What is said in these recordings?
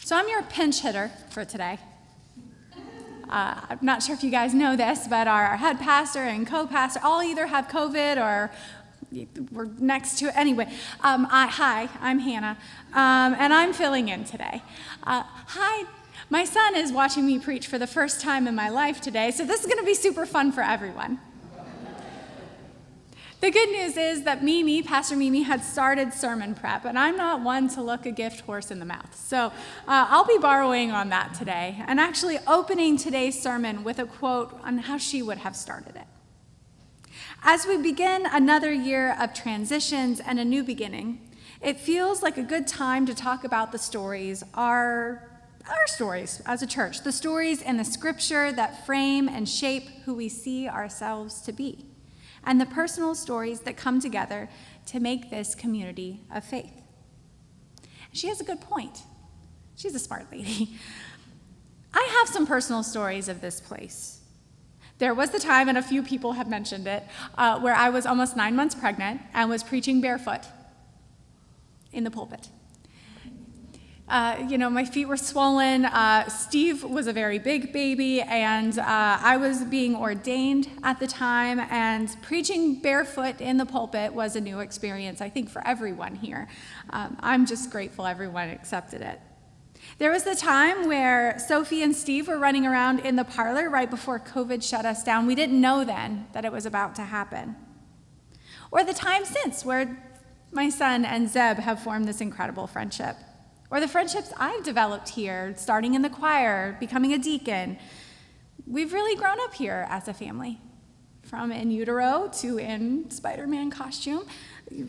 So I'm your pinch hitter for today. I'm not sure if you guys know this, but our head pastor and co-pastor all either have COVID or we're next to it. Anyway, hi, I'm Hannah, and I'm filling in today. Hi, my son is watching me preach for the first time in my life today, so this is going to be super fun for everyone. The good news is that Pastor Mimi, had started sermon prep, and I'm not one to look a gift horse in the mouth. So I'll be borrowing on that today, and actually opening today's sermon with a quote on how she would have started it. As we begin another year of transitions and a new beginning, it feels like a good time to talk about the stories, our stories as a church, the stories in the scripture that frame and shape who we see ourselves to be, and the personal stories that come together to make this community of faith. She has a good point. She's a smart lady. I have some personal stories of this place. There was the time, and a few people have mentioned it, where I was almost 9 months pregnant and was preaching barefoot in the pulpit. My feet were swollen. Steve was a very big baby, and I was being ordained at the time, and preaching barefoot in the pulpit was a new experience, I think, for everyone here. I'm just grateful everyone accepted it. There was the time where Sophie and Steve were running around in the parlor right before COVID shut us down. We didn't know then that it was about to happen. Or the time since where my son and Zeb have formed this incredible friendship. Or the friendships I've developed here, starting in the choir, becoming a deacon. We've really grown up here as a family. From in utero to in Spider-Man costume,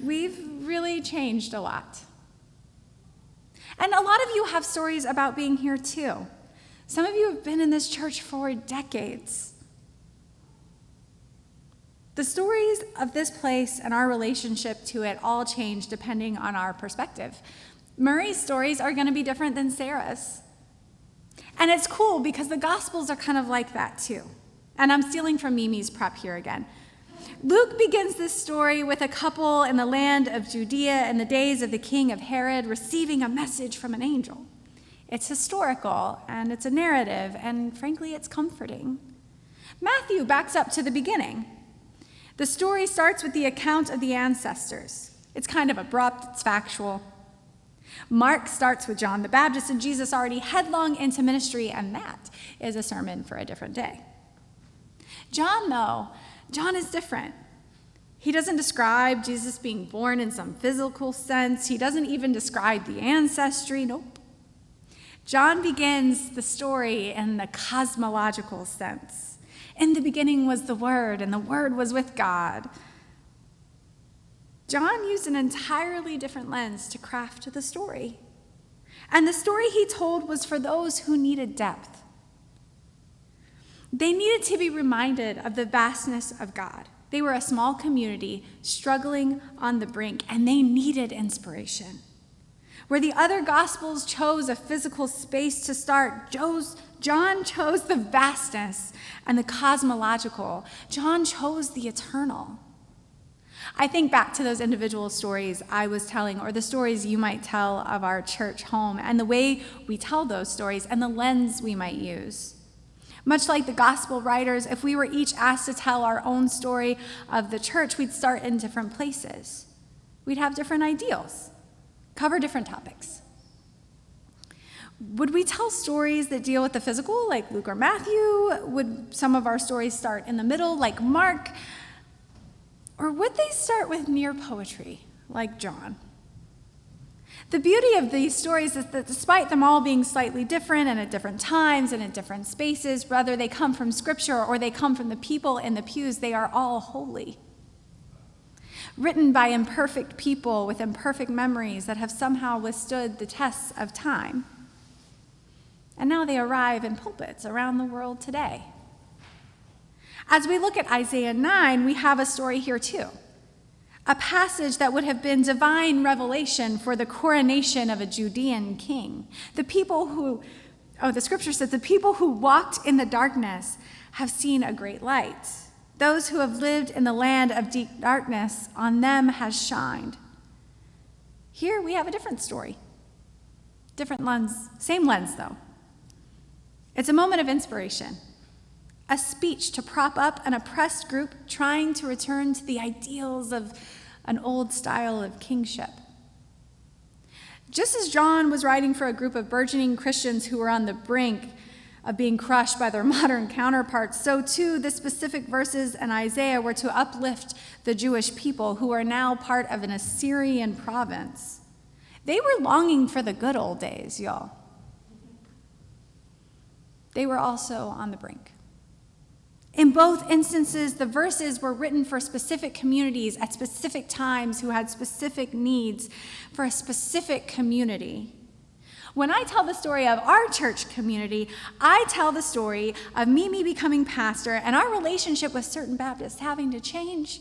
we've really changed a lot. And a lot of you have stories about being here too. Some of you have been in this church for decades. The stories of this place and our relationship to it all change depending on our perspective. Murray's stories are going to be different than Sarah's. And it's cool because the Gospels are kind of like that too. And I'm stealing from Mimi's prep here again. Luke begins this story with a couple in the land of Judea in the days of the king of Herod receiving a message from an angel. It's historical, and it's a narrative, and frankly, it's comforting. Matthew backs up to the beginning. The story starts with the account of the ancestors. It's kind of abrupt, it's factual. Mark starts with John the Baptist and Jesus already headlong into ministry, and that is a sermon for a different day. John is different. He doesn't describe Jesus being born in some physical sense. He doesn't even describe the ancestry. Nope. John begins the story in the cosmological sense. In the beginning was the Word, and the Word was with God. John used an entirely different lens to craft the story. And the story he told was for those who needed depth. They needed to be reminded of the vastness of God. They were a small community struggling on the brink, and they needed inspiration. Where the other Gospels chose a physical space to start, John chose the vastness and the cosmological. John chose the eternal. I think back to those individual stories I was telling, or the stories you might tell of our church home, and the way we tell those stories and the lens we might use. Much like the gospel writers, if we were each asked to tell our own story of the church, we'd start in different places. We'd have different ideals, cover different topics. Would we tell stories that deal with the physical, like Luke or Matthew? Would some of our stories start in the middle, like Mark? Or would they start with mere poetry, like John? The beauty of these stories is that despite them all being slightly different and at different times and in different spaces, whether they come from Scripture or they come from the people in the pews, they are all holy. Written by imperfect people with imperfect memories that have somehow withstood the tests of time. And now they arrive in pulpits around the world today. As we look at Isaiah 9, we have a story here too. A passage that would have been divine revelation for the coronation of a Judean king. The scripture says, the people who walked in the darkness have seen a great light. Those who have lived in the land of deep darkness, on them has shined. Here we have a different story. Different lens, same lens though. It's a moment of inspiration, a speech to prop up an oppressed group trying to return to the ideals of an old style of kingship. Just as John was writing for a group of burgeoning Christians who were on the brink of being crushed by their modern counterparts, so too the specific verses in Isaiah were to uplift the Jewish people who are now part of an Assyrian province. They were longing for the good old days, y'all. They were also on the brink. In both instances, the verses were written for specific communities at specific times who had specific needs for a specific community. When I tell the story of our church community, I tell the story of Mimi becoming pastor and our relationship with certain Baptists having to change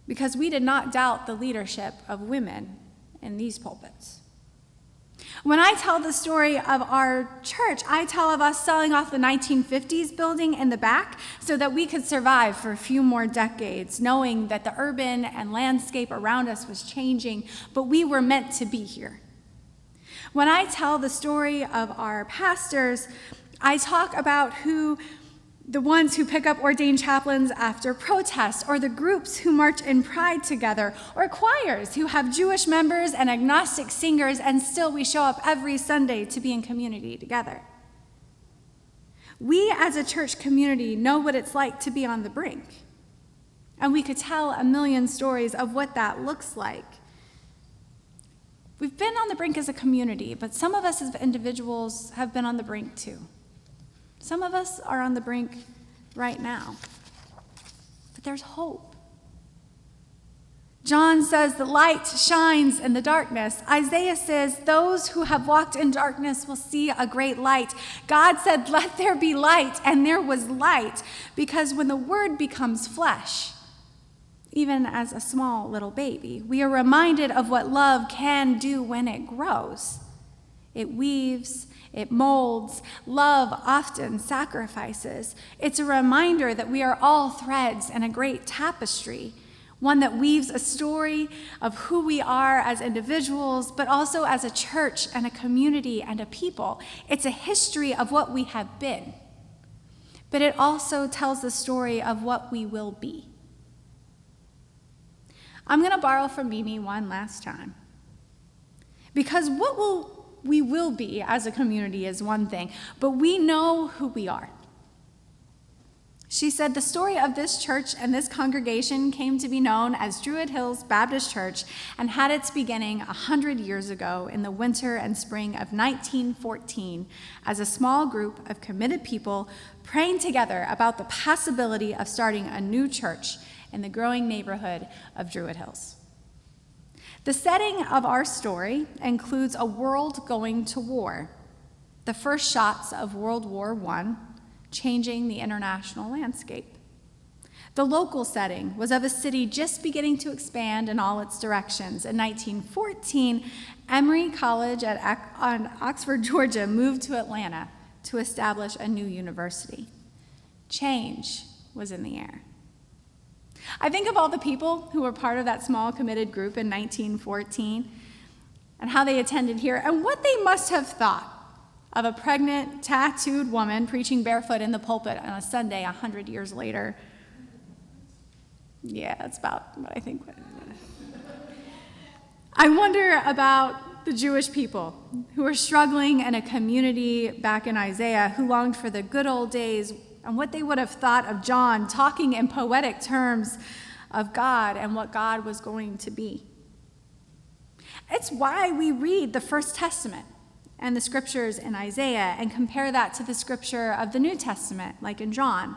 because we did not doubt the leadership of women in these pulpits. When I tell the story of our church, I tell of us selling off the 1950s building in the back so that we could survive for a few more decades, knowing that the urban and landscape around us was changing, but we were meant to be here. When I tell the story of our pastors, I talk about the ones who pick up ordained chaplains after protests, or the groups who march in pride together, or choirs who have Jewish members and agnostic singers, and still we show up every Sunday to be in community together. We as a church community know what it's like to be on the brink, and we could tell a million stories of what that looks like. We've been on the brink as a community, but some of us as individuals have been on the brink too. Some of us are on the brink right now, but there's hope. John says the light shines in the darkness. Isaiah says those who have walked in darkness will see a great light. God said, let there be light, and there was light, because when the word becomes flesh, even as a small little baby, we are reminded of what love can do when it grows. It weaves, it molds. Love often sacrifices. It's a reminder that we are all threads in a great tapestry, one that weaves a story of who we are as individuals, but also as a church and a community and a people. It's a history of what we have been, but it also tells the story of what we will be. I'm going to borrow from Mimi one last time, because we will be as a community is one thing, but we know who we are. She said the story of this church and this congregation came to be known as Druid Hills Baptist Church and had its beginning 100 years ago in the winter and spring of 1914 as a small group of committed people praying together about the possibility of starting a new church in the growing neighborhood of Druid Hills. The setting of our story includes a world going to war, the first shots of World War I, changing the international landscape. The local setting was of a city just beginning to expand in all its directions. In 1914, Emory College on Oxford, Georgia, moved to Atlanta to establish a new university. Change was in the air. I think of all the people who were part of that small committed group in 1914 and how they attended here and what they must have thought of a pregnant, tattooed woman preaching barefoot in the pulpit on a Sunday 100 years later. Yeah, that's about what I think. I wonder about the Jewish people who were struggling in a community back in Isaiah who longed for the good old days and what they would have thought of John talking in poetic terms of God and what God was going to be. It's why we read the First Testament and the scriptures in Isaiah and compare that to the scripture of the New Testament, like in John.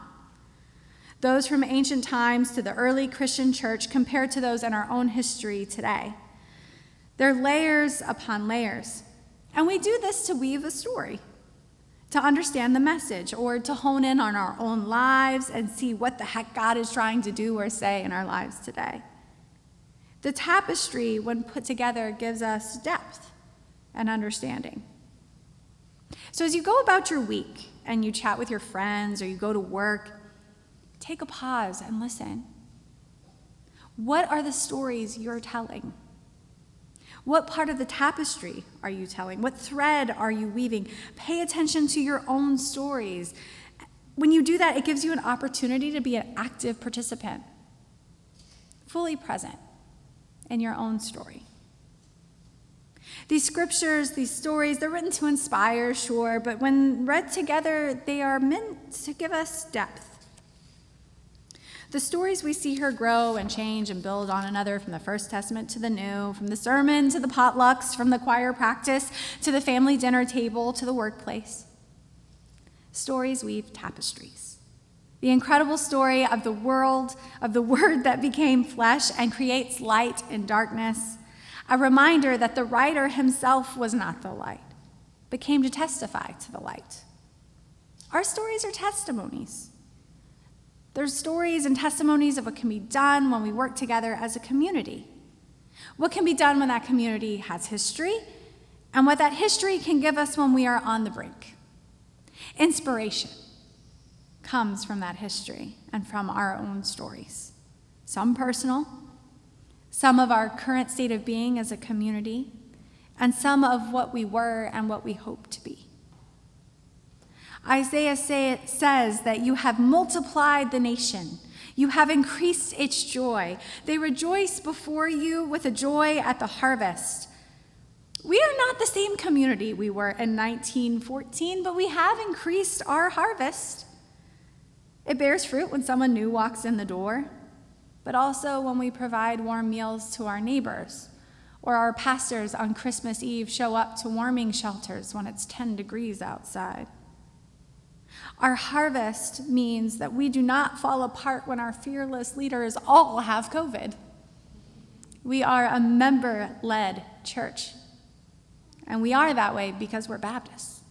Those from ancient times to the early Christian church compared to those in our own history today. They're layers upon layers. And we do this to weave a story, to understand the message, or to hone in on our own lives and see what the heck God is trying to do or say in our lives today. The tapestry, when put together, gives us depth and understanding. So as you go about your week and you chat with your friends or you go to work, take a pause and listen. What are the stories you're telling? What part of the tapestry are you telling? What thread are you weaving? Pay attention to your own stories. When you do that, it gives you an opportunity to be an active participant, fully present in your own story. These scriptures, these stories, they're written to inspire, sure, but when read together, they are meant to give us depth. The stories we see here grow and change and build on another, from the First Testament to the New, from the sermon to the potlucks, from the choir practice to the family dinner table to the workplace. Stories weave tapestries. The incredible story of the world, of the Word that became flesh and creates light in darkness. A reminder that the writer himself was not the light, but came to testify to the light. Our stories are testimonies. They're stories and testimonies of what can be done when we work together as a community. What can be done when that community has history, and what that history can give us when we are on the brink. Inspiration comes from that history and from our own stories. Some personal, some of our current state of being as a community, and some of what we were and what we hope to be. Isaiah says that you have multiplied the nation. You have increased its joy. They rejoice before you with a joy at the harvest. We are not the same community we were in 1914, but we have increased our harvest. It bears fruit when someone new walks in the door, but also when we provide warm meals to our neighbors, or our pastors on Christmas Eve show up to warming shelters when it's 10 degrees outside. Our harvest means that we do not fall apart when our fearless leaders all have COVID. We are a member-led church, and we are that way because we're Baptists.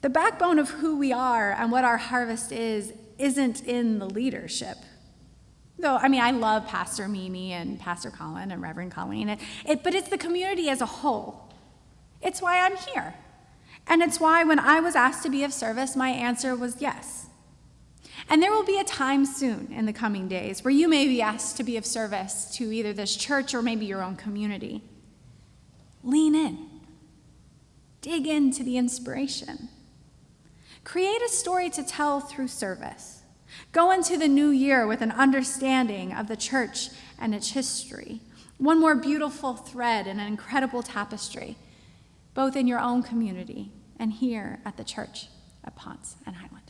The backbone of who we are and what our harvest isn't in the leadership. Though, I love Pastor Mimi and Pastor Colin and Reverend Colleen, but it's the community as a whole. It's why I'm here. And it's why when I was asked to be of service, my answer was yes. And there will be a time soon in the coming days where you may be asked to be of service to either this church or maybe your own community. Lean in. Dig into the inspiration. Create a story to tell through service. Go into the new year with an understanding of the church and its history. One more beautiful thread in an incredible tapestry, both in your own community and here at the church at Ponce and Highland.